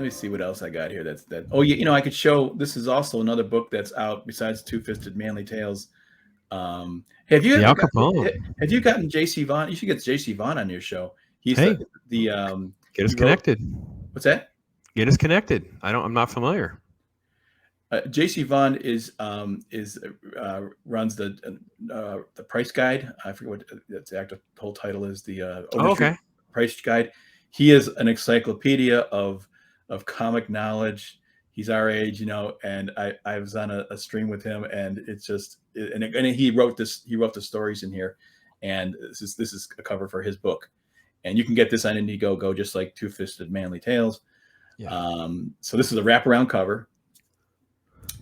let me see what else I got here. Oh yeah, I could show. This is also another book that's out besides Two-Fisted Manly Tales. Have you Al Capone. have you gotten JC Vaughn? You should get JC Vaughn on your show. He's Hey, the get us connected. What's that? Get us connected. I'm not familiar. JC Vaughn runs the price guide. I forget what the exact whole title is. The okay. Price guide. He is an encyclopedia of comic knowledge. He's our age, and I was on a stream with him, and it's just and he wrote this. He wrote the stories in here, and this is a cover for his book, and you can get this on Indiegogo just like Two-Fisted Manly Tales. Yeah. So this is a wraparound cover.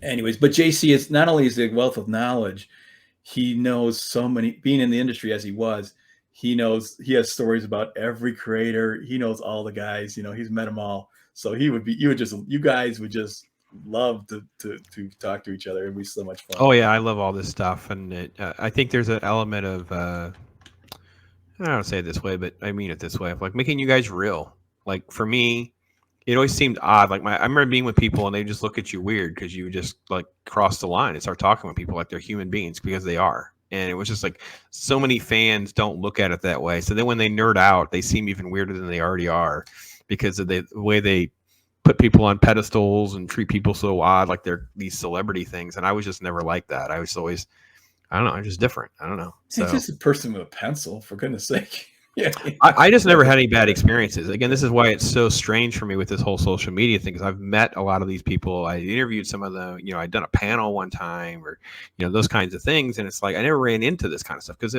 Anyways, but JC is not only is a wealth of knowledge, he knows so many. Being in the industry as he was, he has stories about every creator. He knows all the guys. He's met them all. So you guys would just love to talk to each other. It'd be so much fun. Oh yeah, I love all this stuff, and I think there's an element of I don't say it this way, but I mean it this way, of like making you guys real. Like for me, it always seemed odd. Like I remember being with people and they just look at you weird because you just like cross the line and start talking with people like they're human beings, because they are. And it was just like so many fans don't look at it that way. So then when they nerd out, they seem even weirder than they already are, because of the way they put people on pedestals and treat people so odd, like they're these celebrity things. And I was just never like that. I was always, I don't know, I'm just different. I don't know. So it's just a person with a pencil, for goodness sake. Yeah. I just never had any bad experiences. Again, this is why it's so strange for me with this whole social media thing, because I've met a lot of these people. I interviewed some of them. I'd done a panel one time, or those kinds of things, and it's like I never ran into this kind of stuff because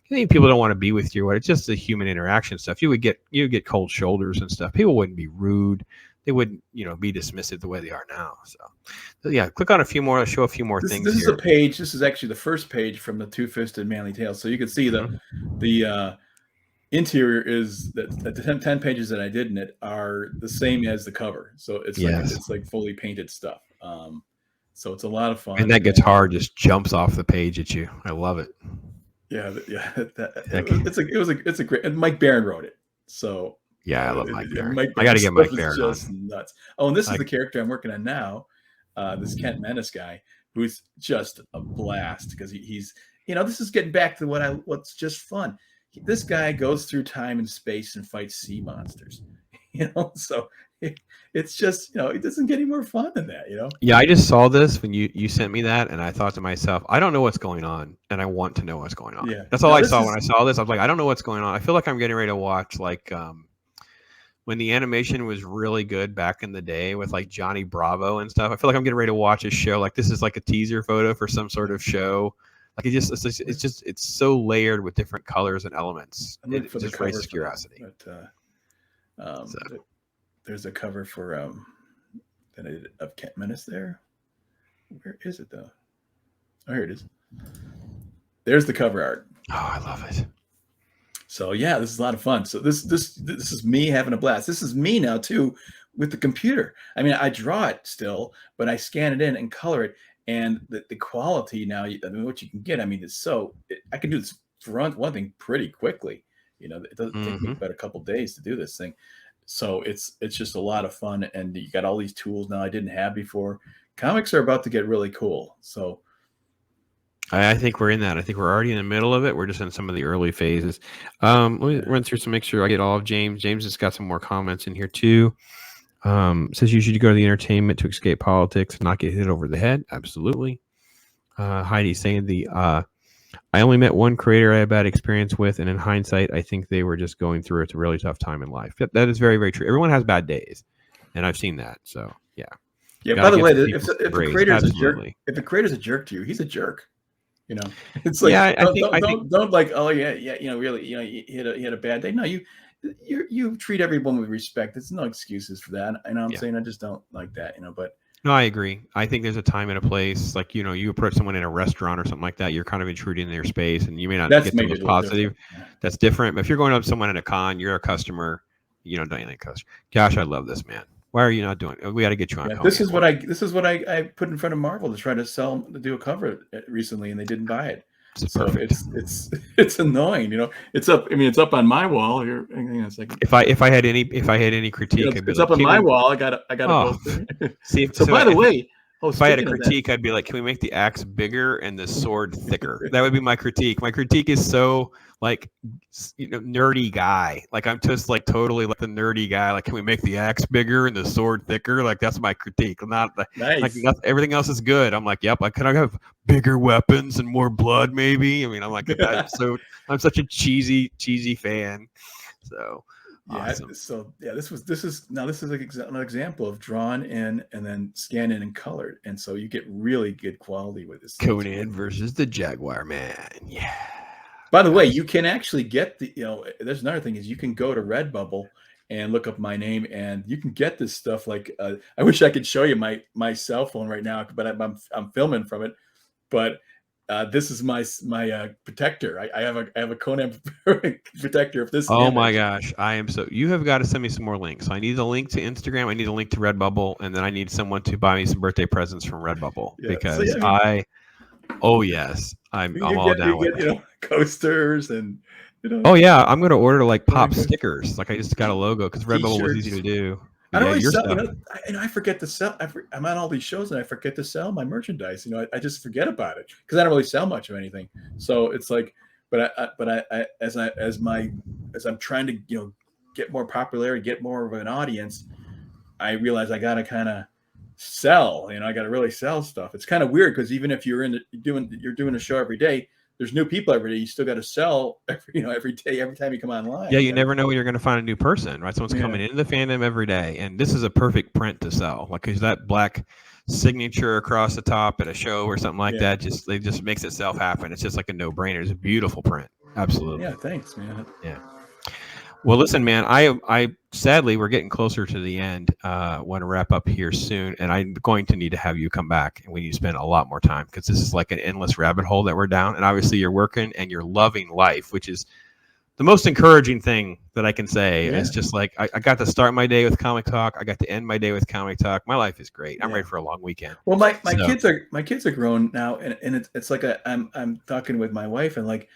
people don't want to be with you. It's just the human interaction stuff. You would get cold shoulders and stuff. People wouldn't be rude. They wouldn't be dismissive the way they are now. So yeah, click on a few more. I'll show a few more things. This is a page. This is actually the first page from the Two-Fisted Manly Tales. So you can see the interior is that the 10 pages that I did in it are the same as the cover. So it's like fully painted stuff. So it's a lot of fun. And that guitar just jumps off the page at you. I love it. Yeah. It's a great, and Mike Barron wrote it. So yeah, I love Mike Barron. I got to get Mike Barron on. Nuts. Oh, and this is the character I'm working on now. This Kent Menace guy, who's just a blast, because he's this is getting back to what's just fun. This guy goes through time and space and fights sea monsters, so it's just, it doesn't get any more fun than that, Yeah, I just saw this when you sent me that, and I thought to myself, I don't know what's going on, and I want to know what's going on. Yeah. That's all I saw when I saw this. I was like, I don't know what's going on. I feel like I'm getting ready to watch like when the animation was really good back in the day with like Johnny Bravo and stuff. I feel like I'm getting ready to watch a show. Like this is like a teaser photo for some sort of show. Like it's so layered with different colors and elements. It just raises curiosity. There's a cover for of Kent Menace there. Where is it though? Oh, here it is. There's the cover art. Oh, I love it. So yeah, this is a lot of fun. So this is me having a blast. This is me now too with the computer. I mean, I draw it still, but I scan it in and color it. And the quality now, what you can get, I can do this for one thing pretty quickly. It doesn't take me about a couple of days to do this thing. So it's just a lot of fun. And you got all these tools now I didn't have before. Comics are about to get really cool. So I think we're in that. I think we're already in the middle of it. We're just in some of the early phases. Let me run through some, make sure I get all of James. James has got some more comments in here too. Says you should go to the entertainment to escape politics and not get hit over the head. Absolutely. Heidi's saying I only met one creator I had a bad experience with, and in hindsight, I think they were just going through a really tough time in life. That is very, very true. Everyone has bad days, and I've seen that. So yeah. Yeah. By the way, if the creator's a jerk, if the creator's a jerk to you, he's a jerk. It's like, I think don't like, oh yeah, really, you hit a bad day. No, you treat everyone with respect. There's no excuses for that. I know I'm saying I just don't like that, but no, I agree. I think there's a time and a place. Like, you approach someone in a restaurant or something like that, you're kind of intruding in their space, and you may not get the most positive. That's different. But if you're going up to someone at a con, you're a customer, you don't do anything customer. Gosh, I love this, man. Why are you not doing it? We got to get you on. This is what I put in front of Marvel to try to do a cover recently, and they didn't buy it. It's So perfect. it's annoying, you know. It's up. I mean, it's up on my wall here. Hang on a second. If I had any critique, I'd be It's like, up on can my we? wall. I got a Oh, poster. see, So by the way, if I had a speaking of that, critique, I'd be like, can we make the axe bigger and the sword thicker? That would be my critique. My critique is so like, nerdy guy. Like I'm just like totally like the nerdy guy. Like, can we make the axe bigger and the sword thicker? Like that's my critique. Not like nice. everything else is good. I'm like, yep. Can I have bigger weapons and more blood? Maybe. I mean, I'm like, I'm such a cheesy fan. So. Yeah. Awesome. So yeah, this is an example of drawn in and then scanned in and colored, and so you get really good quality with this. Conan versus the Jaguar Man. Yeah. By the way, you can actually get there's another thing is you can go to Redbubble and look up my name, and you can get this stuff. Like, I wish I could show you my cell phone right now, but I'm filming from it. But this is my protector. I have a Conan protector of this. Oh image. my gosh, you have got to send me some more links. So I need a link to Instagram, I need a link to Redbubble, and then I need someone to buy me some birthday presents from Redbubble because oh yes, I'm all down with it. Coasters and Oh yeah, I'm gonna order like pop stickers. Like I just got a logo because Redbubble was easy to do. I don't really sell, I forget to sell. I'm on all these shows and I forget to sell my merchandise. I just forget about it because I don't really sell much of anything. So it's like, but as I'm trying to get more popularity, get more of an audience, I realize I gotta kind of sell. I gotta really sell stuff. It's kind of weird because even if you're doing a show every day, there's new people every day. You still got to sell every day, every time you come online. Yeah, you never know when you're going to find a new person, right? Someone's coming into the fandom every day, and this is a perfect print to sell. Like, because that black signature across the top at a show or something like that just makes itself happen. It's just like a no-brainer. It's a beautiful print. Absolutely. Yeah, thanks, man. Yeah. Well, listen, man, I sadly we're getting closer to the end. Want to wrap up here soon, and I'm going to need to have you come back, and we need to spend a lot more time because this is like an endless rabbit hole that we're down. And obviously, you're working and you're loving life, which is the most encouraging thing that I can say. It's just like I got to start my day with Comic Talk. I got to end my day with Comic Talk. My life is great. I'm ready for a long weekend. Well, my kids are grown now, and it's like I'm talking with my wife, and like,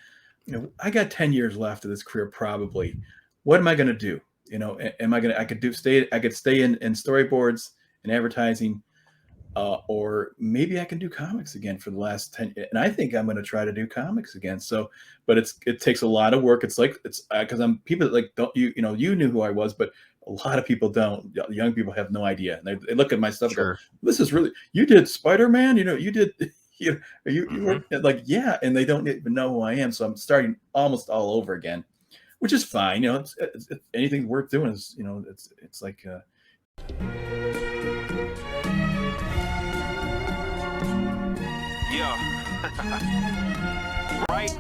I got 10 years left of this career probably. What am I going to do? I could stay in storyboards and advertising, or maybe I can do comics again for the last 10. And I think I'm going to try to do comics again. So, but it takes a lot of work. It's because people like, don't you knew who I was, but a lot of people don't. Young people have no idea. And they look at my stuff. Sure. And go, this is really, you did Spider-Man, you did, you were like, yeah. And they don't even know who I am. So I'm starting almost all over again, which is fine. It's anything worth doing is, it's like, yeah. Right?